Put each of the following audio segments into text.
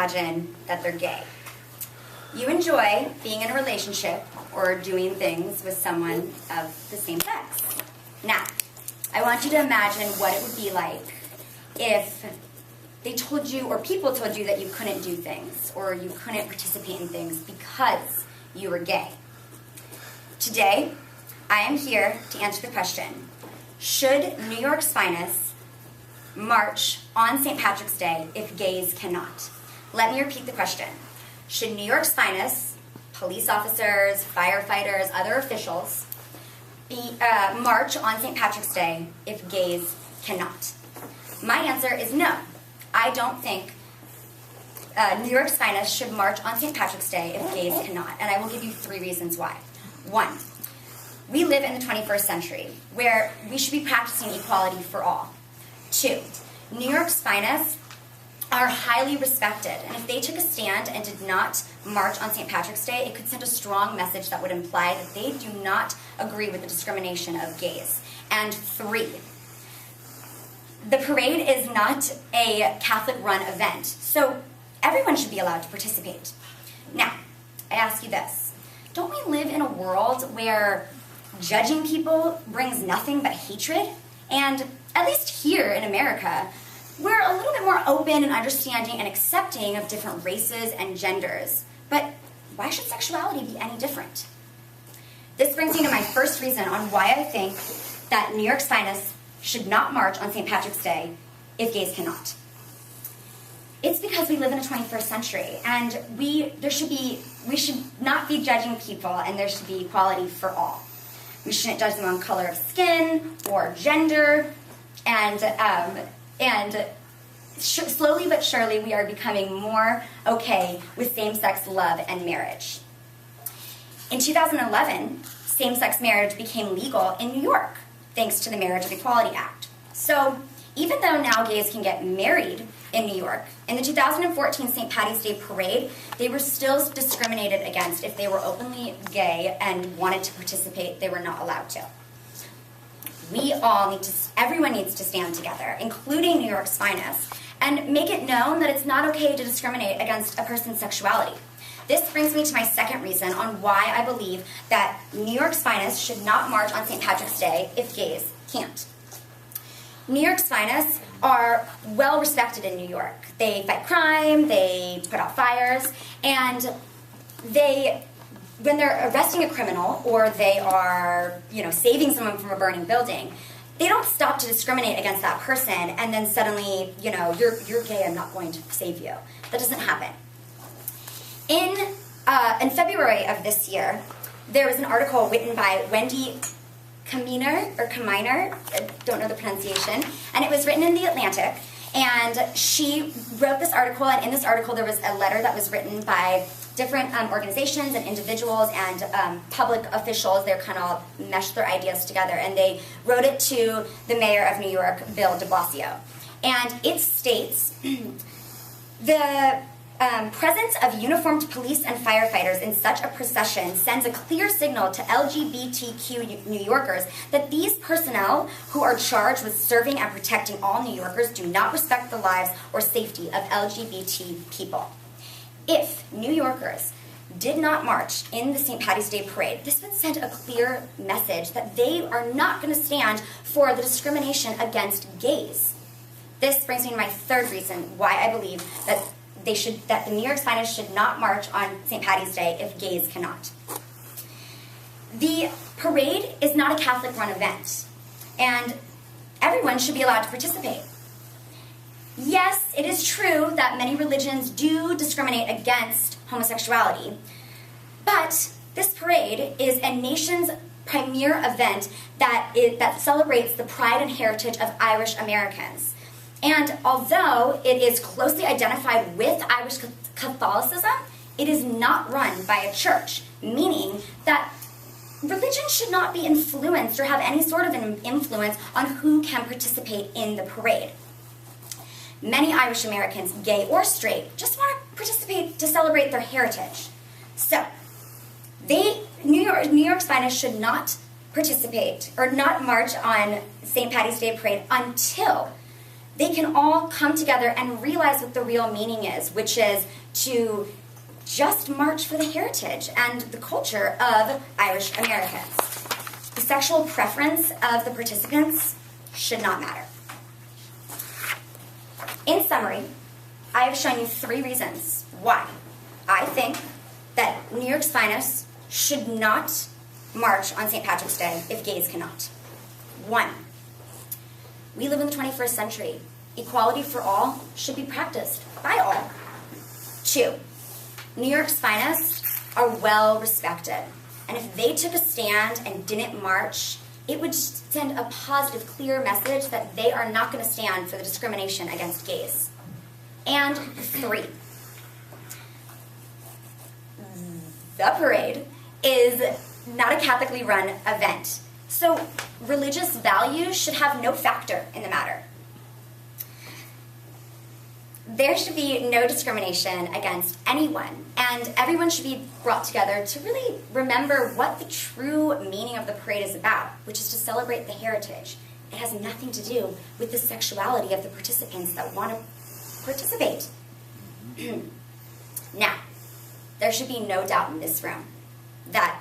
imagine that they're gay. You enjoy being in a relationship or doing things with someone of the same sex. Now, I want you to imagine what it would be like if they told you, or people told you, that you couldn't do things or you couldn't participate in things because you were gay. Today, I am here to answer the question, should New York's finest march on St. Patrick's Day if gays cannot? Let me repeat the question. Should New York's finest, police officers, firefighters, other officials, march on St. Patrick's Day if gays cannot? My answer is no. I don't think New York's finest should march on St. Patrick's Day if gays cannot, and I will give you 3 reasons why. 1, we live in the 21st century where we should be practicing equality for all. 2, New York's finest are highly respected, and if they took a stand and did not march on St. Patrick's Day, it could send a strong message that would imply that they do not agree with the discrimination of gays. And 3, the parade is not a Catholic-run event, so everyone should be allowed to participate. Now, I ask you this. Don't we live in a world where judging people brings nothing but hatred? And at least here in America, we're a little bit more open and understanding and accepting of different races and genders. But why should sexuality be any different? This brings me to my first reason on why I think that New York's finest should not march on St. Patrick's Day if gays cannot. It's because we live in the 21st century, and we should not be judging people, and there should be equality for all. We shouldn't judge them on color of skin or gender, and slowly but surely we are becoming more okay with same-sex love and marriage. In 2011, same-sex marriage became legal in New York, thanks to the Marriage Equality Act. So even though now gays can get married in New York, in the 2014 St. Patty's Day parade, they were still discriminated against. If they were openly gay and wanted to participate, they were not allowed to. Everyone needs to stand together, including New York's finest, and make it known that it's not okay to discriminate against a person's sexuality. This brings me to my second reason on why I believe that New York's finest should not march on St. Patrick's Day if gays can't. New York's finest are well respected in New York. They fight crime, they put out fires, and when they're arresting a criminal or they are, saving someone from a burning building, they don't stop to discriminate against that person and then suddenly, you're gay, I'm not going to save you. That doesn't happen. In February of this year, there was an article written by Wendy Kaminer, I don't know the pronunciation, and it was written in The Atlantic, and she wrote this article, and in this article there was a letter that was written by different organizations and individuals and public officials. They're kind of meshed their ideas together, and they wrote it to the mayor of New York, Bill de Blasio. And it states, the presence of uniformed police and firefighters in such a procession sends a clear signal to LGBTQ New Yorkers that these personnel who are charged with serving and protecting all New Yorkers do not respect the lives or safety of LGBT people. If New Yorkers did not march in the St. Patty's Day parade, this would send a clear message that they are not going to stand for the discrimination against gays. This brings me to my third reason why I believe that the New York's finest should not march on St. Patty's Day if gays cannot. The parade is not a Catholic-run event, and everyone should be allowed to participate. Yes, it is true that many religions do discriminate against homosexuality, but this parade is a nation's premier event that celebrates the pride and heritage of Irish Americans. And although it is closely identified with Irish Catholicism, it is not run by a church, meaning that religion should not be influenced or have any sort of an influence on who can participate in the parade. Many Irish Americans, gay or straight, just want to participate to celebrate their heritage. So, New York's finest should not participate or not march on St. Patty's Day parade until they can all come together and realize what the real meaning is, which is to just march for the heritage and the culture of Irish Americans. The sexual preference of the participants should not matter. In summary, I have shown you 3 reasons why I think that New York's finest should not march on St. Patrick's Day if gays cannot. 1, we live in the 21st century. Equality for all should be practiced by all. 2, New York's finest are well respected. And if they took a stand and didn't march, it would send a positive, clear message that they are not going to stand for the discrimination against gays. And 3, the parade is not a Catholically run event. So religious values should have no factor in the matter. There should be no discrimination against anyone, and everyone should be brought together to really remember what the true meaning of the parade is about, which is to celebrate the heritage. It has nothing to do with the sexuality of the participants that want to participate. Now, there should be no doubt in this room that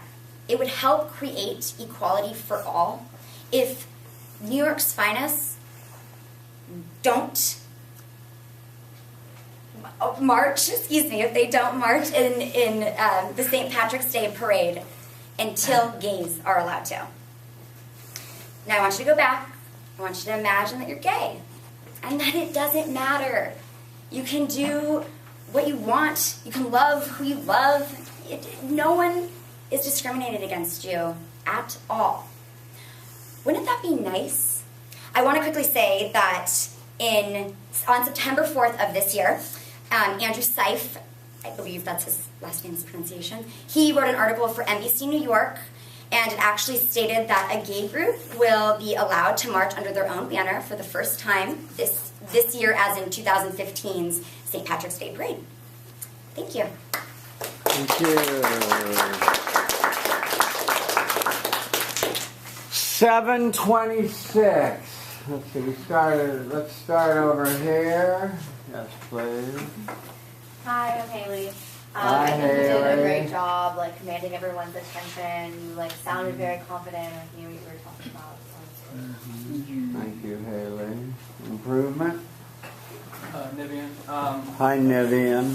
it would help create equality for all if New York's finest don't march, if they don't march in the St. Patrick's Day parade until gays are allowed to. Now I want you to go back. I want you to imagine that you're gay and that it doesn't matter. You can do what you want. You can love who you love. No one is discriminated against you at all. Wouldn't that be nice? I want to quickly say that on September 4th of this year, Andrew Seif, I believe that's his last name's pronunciation, he wrote an article for NBC New York, and it actually stated that a gay group will be allowed to march under their own banner for the first time this year, as in 2015's St. Patrick's Day Parade. Thank you. Thank you. 7:26. Let's see, let's start over here. Yes, please. Hi, I'm Haley. Hi, I think you did a Haley. great job, commanding everyone's attention. You, sounded very confident. I knew what you were talking about. Thank you, Haley. Improvement? Nivian. Hi, Nivian.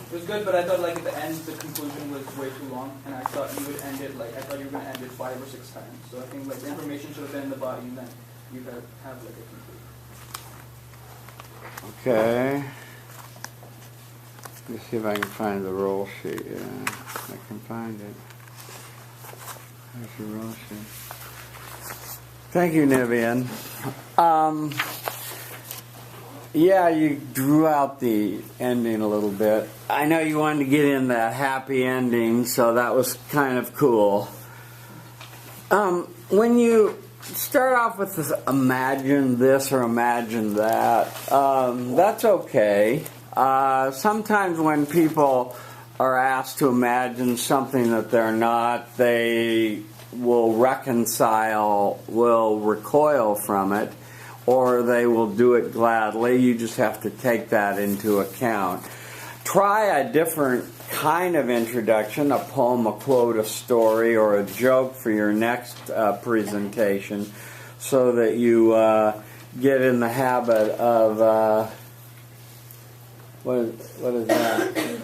It was good, but I thought at the end the conclusion was way too long, and I thought you would end it I thought you were going to end it 5 or 6 times. So I think the information should have been in the body, and then you could have a conclusion. Okay. Let's see if I can find the roll sheet. Yeah, I can find it. There's your roll sheet. Thank you, Nivian. Yeah, you drew out the ending a little bit. I know you wanted to get in that happy ending, so that was kind of cool. When you start off with this, imagine this or imagine that, that's okay. Sometimes when people are asked to imagine something that they're not, they will recoil from it, or they will do it gladly. You just have to take that into account. Try a different kind of introduction, a poem, a quote, a story, or a joke for your next presentation, so that you get in the habit of what is that?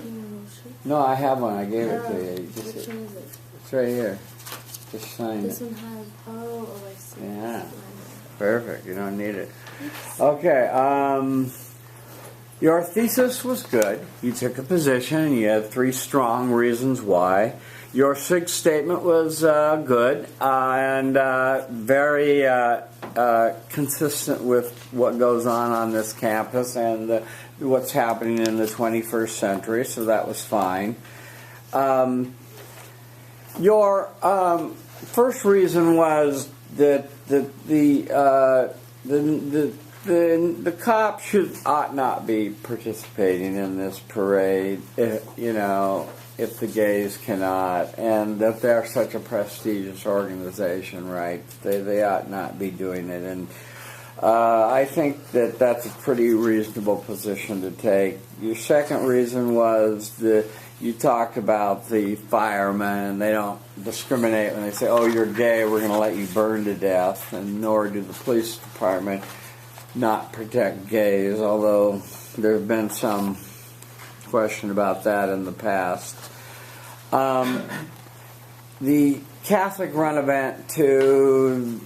No, I have one. I gave it to you. Which one is it? It's right here. Just sign it. This one has. Oh, I see. Yeah. Perfect. You don't need it. Okay. Your thesis was good. You took a position and you had 3 strong reasons why. Your 6th statement was good and very consistent with what goes on this campus and what's happening in the 21st century, so that was fine. Your first reason was that the cops ought not be participating in this parade, if the gays cannot, and that they're such a prestigious organization, right? They ought not be doing it. And I think that that's a pretty reasonable position to take. Your second reason was that you talked about the firemen. They don't discriminate when they say, oh, you're gay, we're going to let you burn to death, and nor do the police department not protect gays, although there have been some question about that in the past. The Catholic run event, too,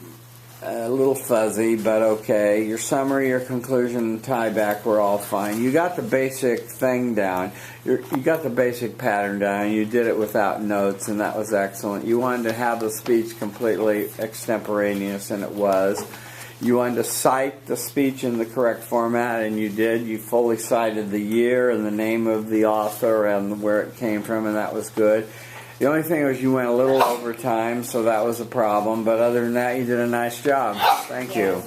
a little fuzzy, but okay. Your summary, your conclusion, and tie back were all fine. You got the basic thing down. You got the basic pattern down. You did it without notes, and that was excellent. You wanted to have the speech completely extemporaneous, and it was. You wanted to cite the speech in the correct format, and you did. You fully cited the year and the name of the author and where it came from, and that was good. The only thing was you went a little over time, so that was a problem. But other than that, you did a nice job. Thank you.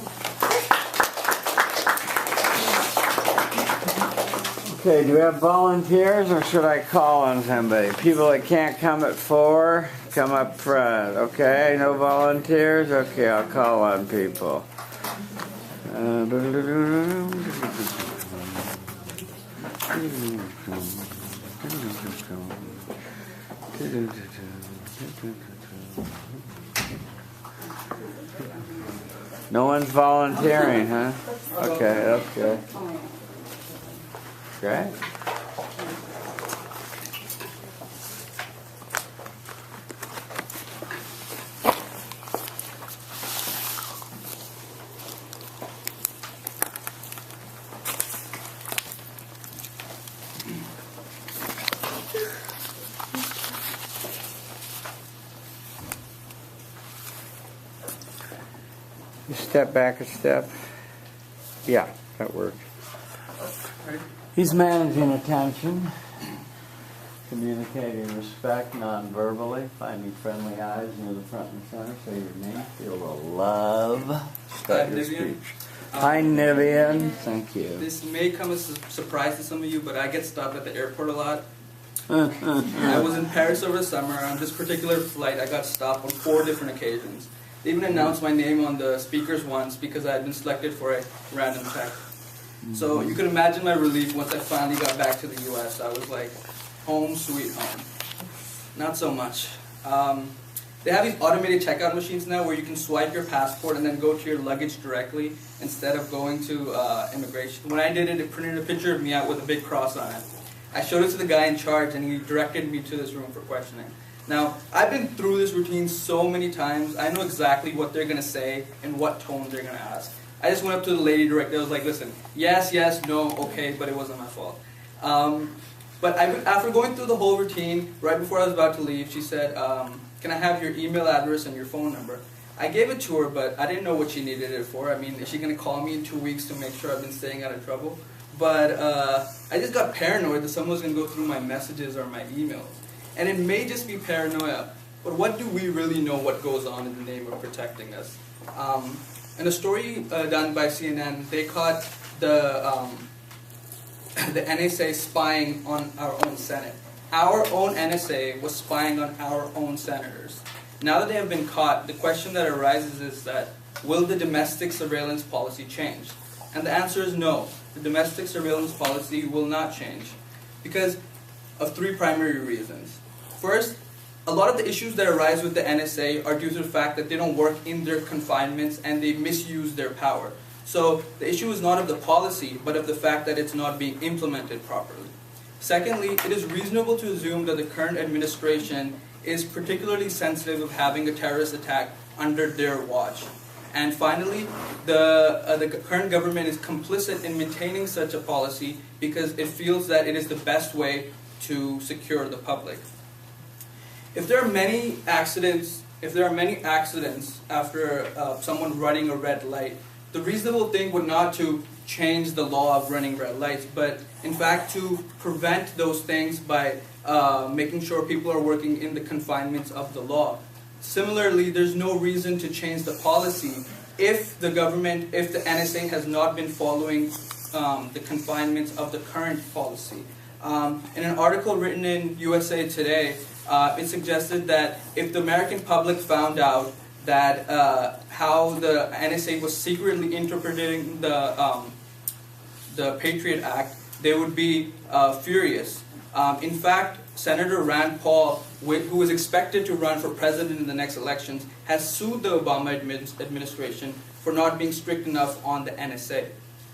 Okay, do we have volunteers, or should I call on somebody? People that can't come at 4, come up front. Okay, no volunteers? Okay, I'll call on people. No one's volunteering, huh? Okay, that's good. Great. You step back a step. Yeah, that works. He's managing attention, communicating respect non-verbally, finding friendly eyes near the front and center. Say your name, feel the love. Start your speech. Hi, Nivian. Thank you. This may come as a surprise to some of you, but I get stopped at the airport a lot. I was in Paris over the summer. On this particular flight, I got stopped on 4 different occasions. They even announced my name on the speakers once because I had been selected for a random check. So you can imagine my relief once I finally got back to the U.S. I was like, home sweet home. Not so much. They have these automated checkout machines now where you can swipe your passport and then go to your luggage directly instead of going to immigration. When I did it, it printed a picture of me out with a big cross on it. I showed it to the guy in charge and he directed me to this room for questioning. Now, I've been through this routine so many times, I know exactly what they're going to say and what tone they're going to ask. I just went up to the lady directly. I was like, listen, yes, yes, no, okay, but it wasn't my fault. But after going through the whole routine, right before I was about to leave, she said, can I have your email address and your phone number? I gave it to her, but I didn't know what she needed it for. I mean, is she going to call me in 2 weeks to make sure I've been staying out of trouble? But I just got paranoid that someone was going to go through my messages or my emails. And it may just be paranoia, but what do we really know what goes on in the name of protecting us? In a story done by CNN, they caught the NSA spying on our own Senate. Our own NSA was spying on our own senators. Now that they have been caught, the question that arises is that, will the domestic surveillance policy change? And the answer is no. The domestic surveillance policy will not change because of 3 primary reasons. First, a lot of the issues that arise with the NSA are due to the fact that they don't work in their confinements and they misuse their power. So the issue is not of the policy, but of the fact that it's not being implemented properly. Secondly, it is reasonable to assume that the current administration is particularly sensitive of having a terrorist attack under their watch. And finally, the current government is complicit in maintaining such a policy because it feels that it is the best way to secure the public. If there are many accidents after someone running a red light, the reasonable thing would not to change the law of running red lights, but in fact to prevent those things by making sure people are working in the confinements of the law. Similarly, there's no reason to change the policy if the NSA has not been following the confinements of the current policy. In an article written in USA Today, it suggested that if the American public found out that how the NSA was secretly interpreting the Patriot Act, they would be furious. In fact, Senator Rand Paul, who was expected to run for president in the next elections, has sued the Obama administration for not being strict enough on the NSA.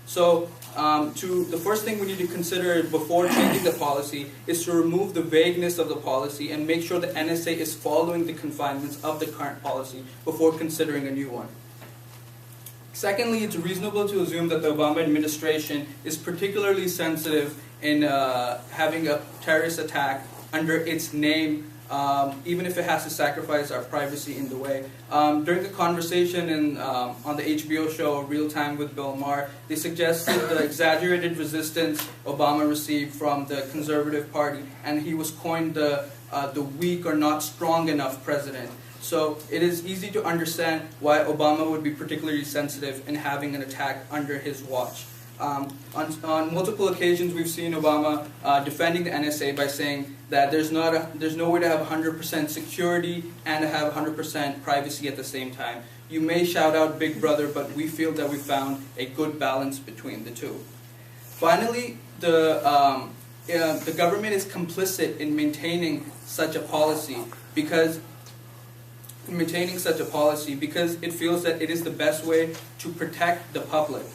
So the first thing we need to consider before changing the policy is to remove the vagueness of the policy and make sure the NSA is following the confinements of the current policy before considering a new one. Secondly, it's reasonable to assume that the Obama administration is particularly sensitive in having a terrorist attack under its name, even if it has to sacrifice our privacy in the way. During the conversation on the HBO show Real Time with Bill Maher, they suggested the exaggerated resistance Obama received from the Conservative Party, and he was coined the weak or not strong enough president. So it is easy to understand why Obama would be particularly sensitive in having an attack under his watch. On multiple occasions, we've seen Obama defending the NSA by saying that there's no way to have 100% security and to have 100% privacy at the same time. You may shout out Big Brother, but we feel that we found a good balance between the two. Finally, the government is complicit in maintaining such a policy because it feels that it is the best way to protect the public.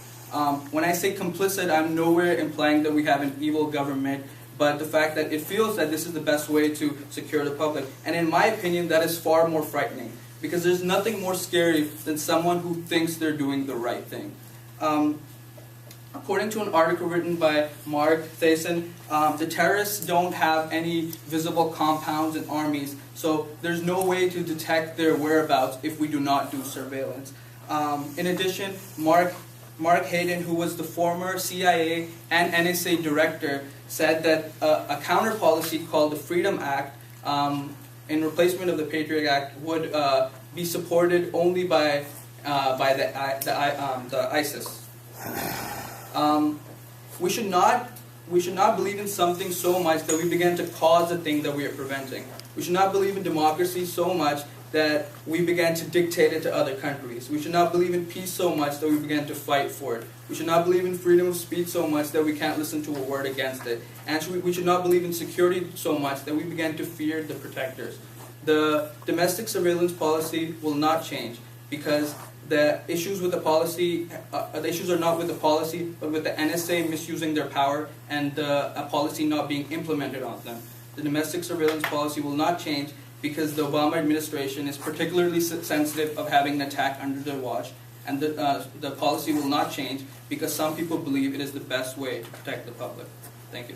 When I say complicit, I'm nowhere implying that we have an evil government, but the fact that it feels that this is the best way to secure the public. And in my opinion, that is far more frightening, because there's nothing more scary than someone who thinks they're doing the right thing. According to an article written by Mark Thiessen, the terrorists don't have any visible compounds and armies, so there's no way to detect their whereabouts if we do not do surveillance. In addition, Mark Hayden, who was the former CIA and NSA director, said that a counter policy called the Freedom Act, in replacement of the Patriot Act, would be supported only by the ISIS. We should not believe in something so much that we begin to cause the thing that we are preventing. We should not believe in democracy so much that we began to dictate it to other countries. We should not believe in peace so much that we began to fight for it. We should not believe in freedom of speech so much that we can't listen to a word against it. And we should not believe in security so much that we began to fear the protectors. The domestic surveillance policy will not change, because the issues with the policy, the issues are not with the policy, but with the NSA misusing their power and a policy not being implemented on them. The domestic surveillance policy will not change, because the Obama administration is particularly sensitive of having an attack under their watch, and the policy will not change because some people believe it is the best way to protect the public. Thank you.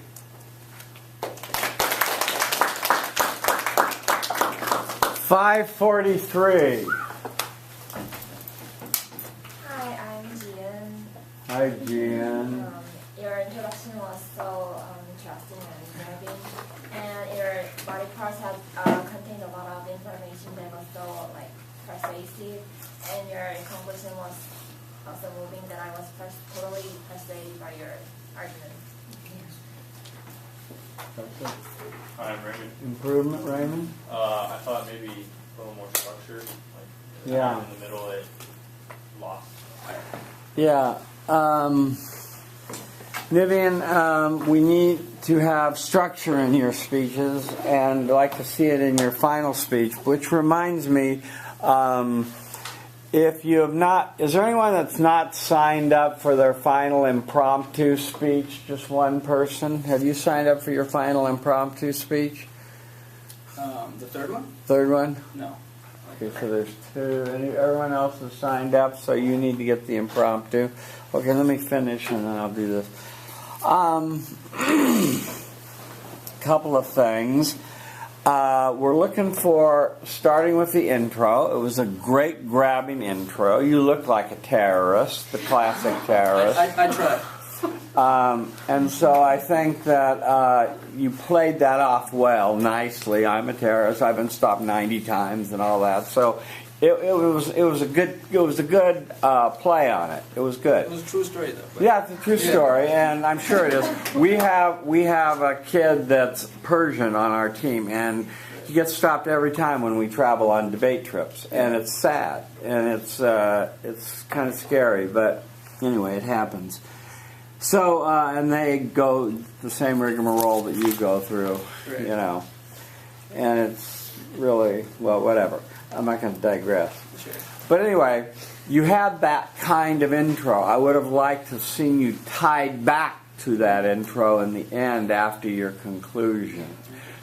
543. Hi, I'm Jian. Hi, Gian. Your introduction was so interesting and inspiring, and your body parts have contained a lot of information that was so persuasive, and your conclusion was also moving. That I was totally persuaded by your argument. Hi, I'm Raymond. Improvement, Raymond? I thought maybe a little more structured, Yeah. in the middle it lost. Yeah. Vivian, we need to have structure in your speeches, and I'd like to see it in your final speech, which reminds me, if you have not, is there anyone that's not signed up for their final impromptu speech? Just one person? Have you signed up for your final impromptu speech? The third one? Third one? No. Okay, so there's two. Everyone else is signed up, so you need to get the impromptu. Okay, let me finish and then I'll do this. Couple of things. We're looking for, starting with the intro. It was a great grabbing intro. You look like a terrorist, the classic terrorist. I tried. And so I think that you played that off well, nicely. I'm a terrorist. I've been stopped 90 times and all that. So it was a good play on it. It was good. It was a true story, though. But Yeah, it's a true story, and I'm sure it is. We have a kid that's Persian on our team, and he gets stopped every time when we travel on debate trips, and it's sad, and it's kind of scary, but anyway, it happens. So, and they go the same rigmarole that you go through, Right. you know, and it's really, well, whatever. I'm not going to digress. Sure. But anyway, you had that kind of intro. I would have liked to have seen you tied back to that intro in the end after your conclusion.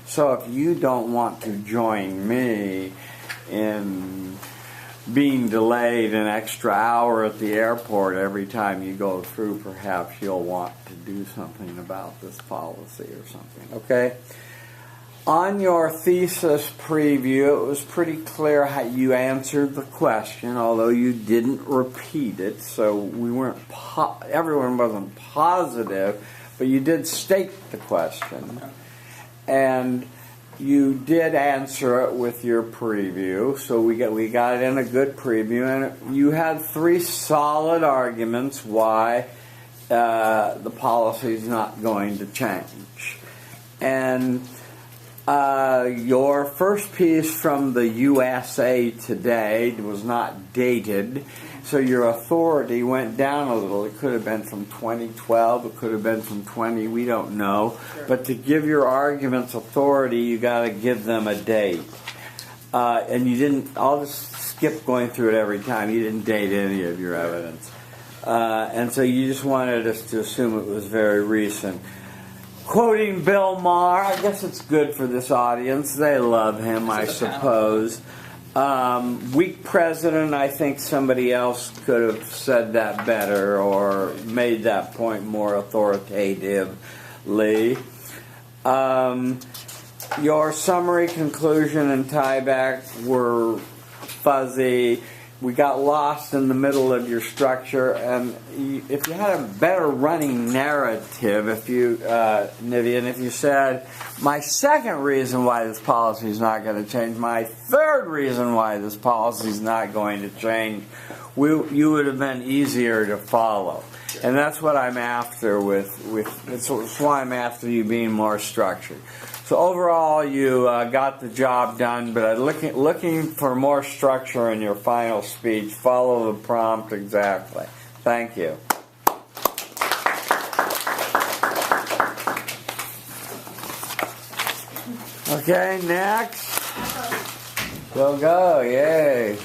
So if you don't want to join me in being delayed an extra hour at the airport every time you go through, perhaps you'll want to do something about this policy or something, okay? On your thesis preview, it was pretty clear how you answered the question, although you didn't repeat it, so we weren't everyone wasn't positive, but you did state the question. And you did answer it with your preview, so we got it in a good preview, and you had 3 solid arguments why the policy is not going to change. And your first piece from the USA Today was not dated, so your authority went down a little. It could have been from 2012, it could have been from 20, we don't know. Sure. But to give your arguments authority, you got to give them a date. And you didn't, I'll just skip going through it every time. You didn't date any of your evidence. And so you just wanted us to assume it was very recent. Quoting Bill Maher, I guess it's good for this audience. They love him, I suppose. Weak president, I think somebody else could have said that better or made that point more authoritatively. Your summary, conclusion, and tieback were fuzzy. We got lost in the middle of your structure, and if you had a better running narrative, if you, Nivian, if you said, my second reason why this policy is not going to change, my third reason why this policy is not going to change, you would have been easier to follow. And that's what I'm after that's why I'm after you being more structured. So overall, you got the job done, but looking for more structure in your final speech. Follow the prompt exactly. Thank you. Okay, next. Go, yay.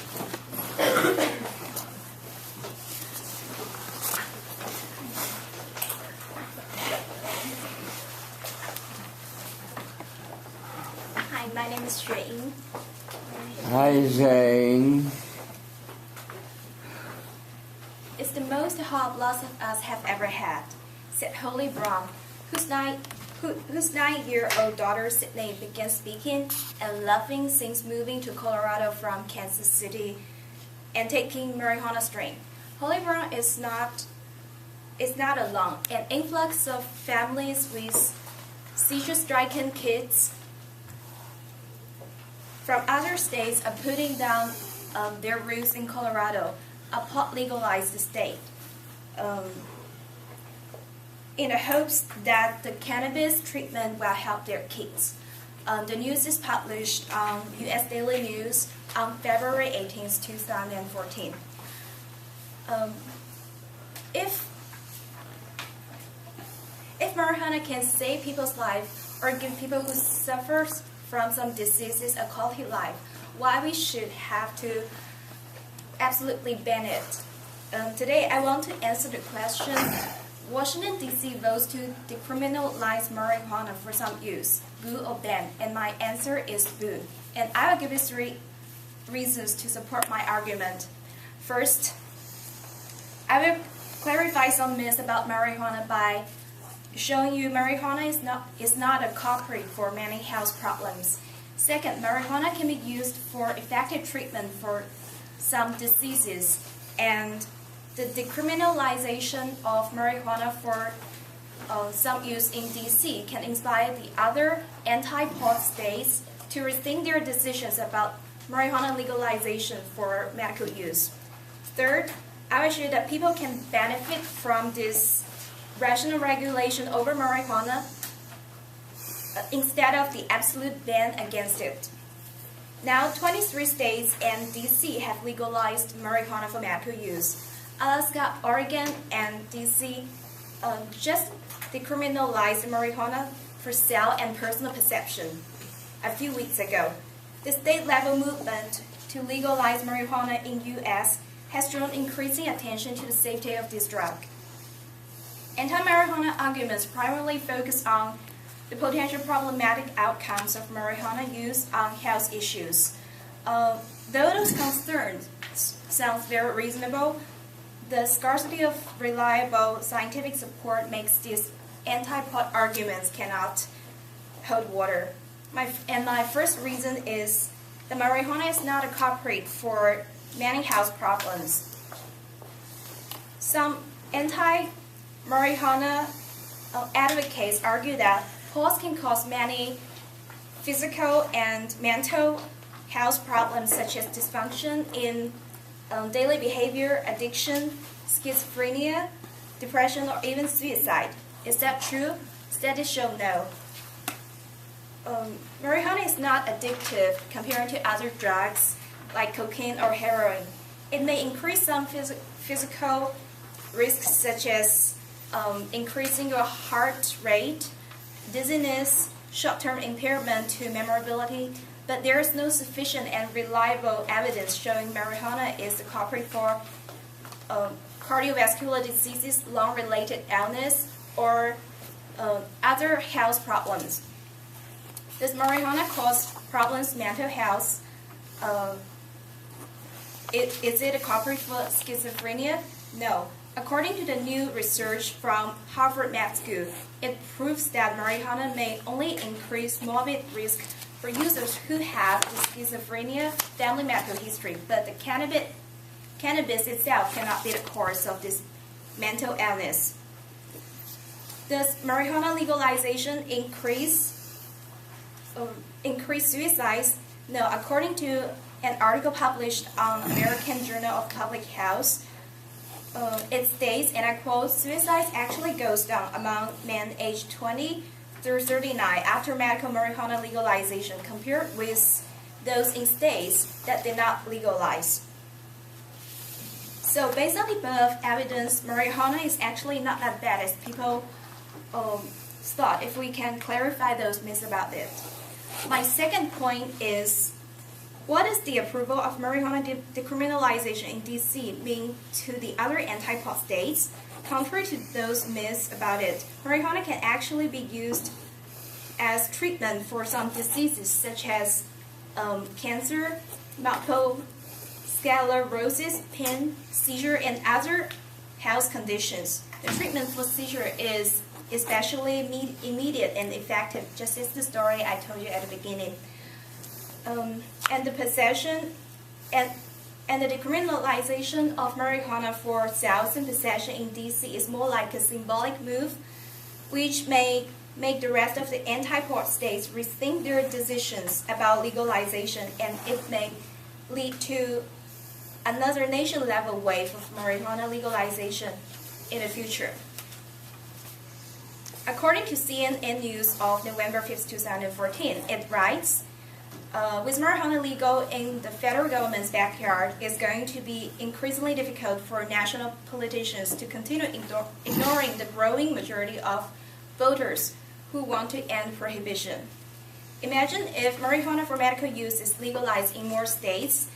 Hi, my name is Jane. Hi, Zane. It's the most hope lots of us have ever had, said Holly Brown, whose 9-year-old daughter Sydney began speaking and laughing since moving to Colorado from Kansas City and taking marijuana strain. Holly Brown is not alone. An influx of families with seizure-stricken kids from other states are putting down their roots in Colorado, a pot-legalized state, in the hopes that the cannabis treatment will help their kids. The news is published on U.S. Daily News on February 18, 2014. If marijuana can save people's life or give people who suffer from some diseases a quality life, why we should have to absolutely ban it? Today I want to answer the question, Washington D.C. votes to decriminalize marijuana for some use, boo or ban? And my answer is boo. And I will give you 3 reasons to support my argument. First, I will clarify some myths about marijuana by showing you marijuana is not a culprit for many health problems. Second, marijuana can be used for effective treatment for some diseases, and the decriminalization of marijuana for some use in D.C. can inspire the other anti-pot states to rethink their decisions about marijuana legalization for medical use. Third, I will show that people can benefit from this rational regulation over marijuana instead of the absolute ban against it. Now, 23 states and DC have legalized marijuana for medical use. Alaska, Oregon, and DC just decriminalized marijuana for sale and personal possession a few weeks ago. The state-level movement to legalize marijuana in U.S. has drawn increasing attention to the safety of this drug. Anti-marijuana arguments primarily focus on the potential problematic outcomes of marijuana use on health issues. Though those concerns sound very reasonable, the scarcity of reliable scientific support makes these anti-pot arguments cannot hold water. My first reason is that marijuana is not a culprit for many health problems. Some anti-marijuana advocates argue that pots can cause many physical and mental health problems such as dysfunction in daily behavior, addiction, schizophrenia, depression, or even suicide. Is that true? Studies show no. Marijuana is not addictive compared to other drugs like cocaine or heroin. It may increase some physical risks such as increasing your heart rate, dizziness, short-term impairment to memorability, but there is no sufficient and reliable evidence showing marijuana is the culprit for cardiovascular diseases, lung-related illness, or other health problems. Does marijuana cause problems mental health? Is it a culprit for schizophrenia? No. According to the new research from Harvard Med School, it proves that marijuana may only increase morbid risk for users who have the schizophrenia family medical history, but the cannabis itself cannot be the cause of this mental illness. Does marijuana legalization increase suicides? No. According to an article published on American Journal of Public Health, it states, and I quote, suicides actually goes down among men aged 20 through 39 after medical marijuana legalization compared with those in states that did not legalize. So based on the above evidence, marijuana is actually not that bad as people thought, if we can clarify those myths about it. My second point is, what does the approval of marijuana decriminalization in DC mean to the other anti-pot states? Contrary to those myths about it, marijuana can actually be used as treatment for some diseases such as cancer, multiple sclerosis, pain, seizure, and other health conditions. The treatment for seizure is especially immediate and effective, just as the story I told you at the beginning. And the possession and the decriminalization of marijuana for sales and possession in DC is more like a symbolic move, which may make the rest of the anti-pot states rethink their decisions about legalization, and it may lead to another nation-level wave of marijuana legalization in the future. According to CNN News of November 5, 2014, it writes, with marijuana legal in the federal government's backyard, it's going to be increasingly difficult for national politicians to continue ignoring the growing majority of voters who want to end prohibition. Imagine if marijuana for medical use is legalized in more states.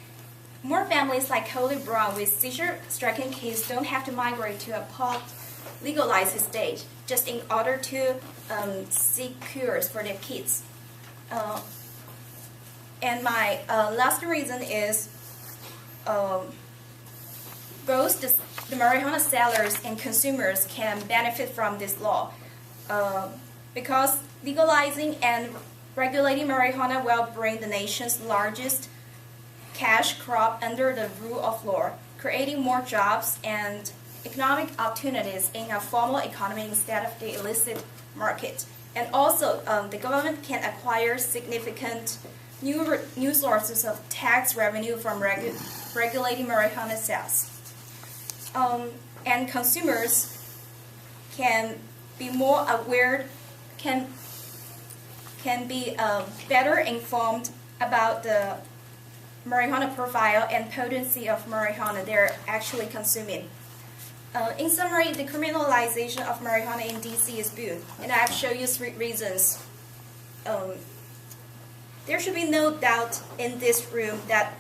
More families like Holly Brown with seizure-stricken kids don't have to migrate to a pot-legalized state just in order to seek cures for their kids. And my last reason is both the marijuana sellers and consumers can benefit from this law because legalizing and regulating marijuana will bring the nation's largest cash crop under the rule of law, creating more jobs and economic opportunities in a formal economy instead of the illicit market. And also, the government can acquire significant new sources of tax revenue from regulating marijuana sales. And consumers can be more aware, can be better informed about the marijuana profile and potency of marijuana they're actually consuming. In summary, the criminalization of marijuana in DC is good, and I've shown you 3 reasons. There should be no doubt in this room that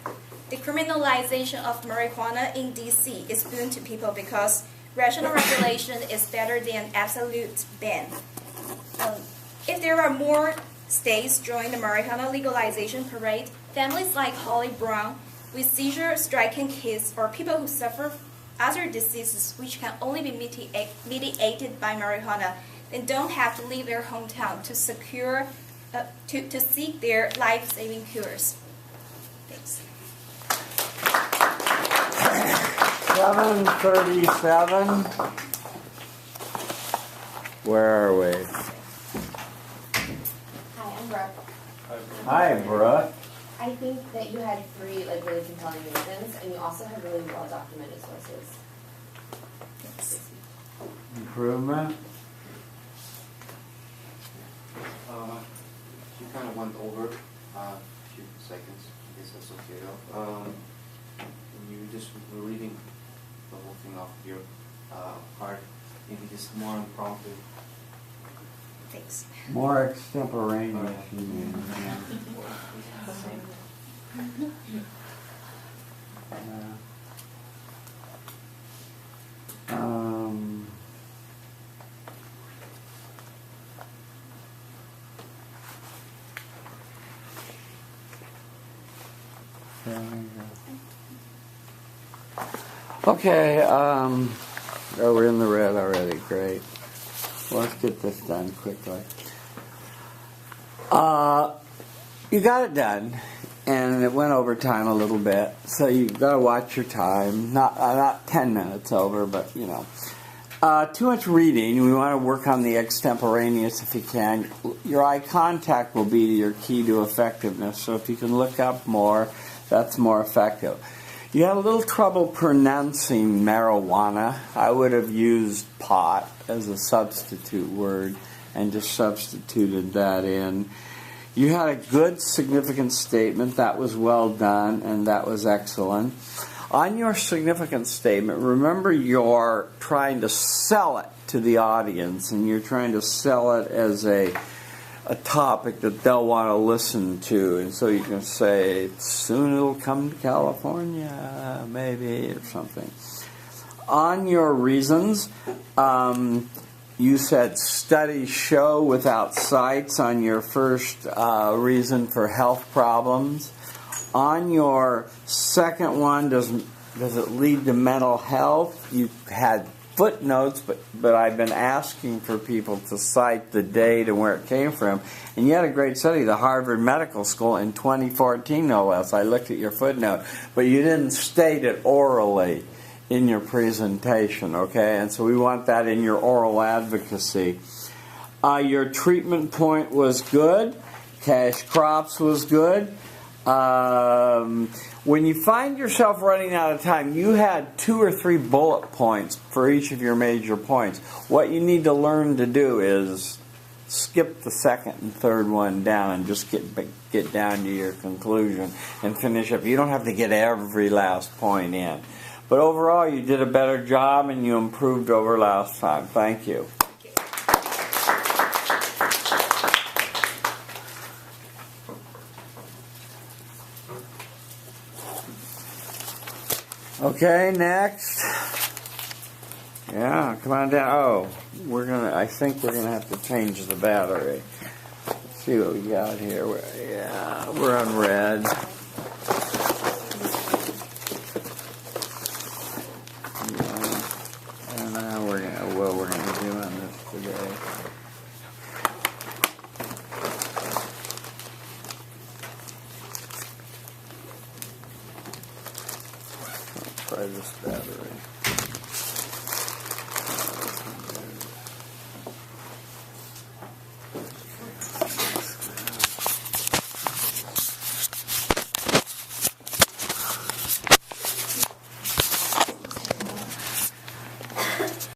the criminalization of marijuana in DC is boon to people because rational regulation is better than absolute ban. If there are more states join the marijuana legalization parade, families like Holly Brown with seizure-stricken kids or people who suffer other diseases which can only be mediated by marijuana, then don't have to leave their hometown to secure to seek their life-saving cures. Thanks. 7:37. Where are we? Hi, I'm Brooke. Hi, Brooke. I think that you had 3 really compelling reasons, and you also have really well documented sources. Improvement. You kind of went over a few seconds. I guess that's okay though. You just were reading the whole thing off your part. Maybe just more impromptu. Thanks. More extemporaneous, you mean. Yeah. Okay, we're in the red already, great. Let's get this done quickly. You got it done, and it went over time a little bit, so you've got to watch your time. Not 10 minutes over, but you know. Too much reading. We want to work on the extemporaneous if you can. Your eye contact will be your key to effectiveness, so if you can look up more, that's more effective. You had a little trouble pronouncing marijuana. I would have used pot as a substitute word and just substituted that in. You had a good, significant statement. That was well done, and that was excellent. On your significant statement, remember you're trying to sell it to the audience, and you're trying to sell it as a topic that they'll want to listen to. And so you can say, soon it'll come to California, maybe, or something. On your reasons, you said studies show without cites on your first reason for health problems. On your second one, does it lead to mental health? You had footnotes, but I've been asking for people to cite the date and where it came from. And you had a great study, the Harvard Medical School in 2014, no less. I looked at your footnote, but you didn't state it orally in your presentation, okay? And so we want that in your oral advocacy. Your treatment point was good. Cash crops was good. When you find yourself running out of time, you had 2 or 3 bullet points for each of your major points. What you need to learn to do is skip the second and third one down and just get down to your conclusion and finish up. You don't have to get every last point in. But overall, you did a better job and you improved over last time. Thank you. Okay, next. Yeah, come on down. Oh, I think we're gonna have to change the battery. Let's see what we got here. We're on red. And now we're gonna do on this today. Try this battery.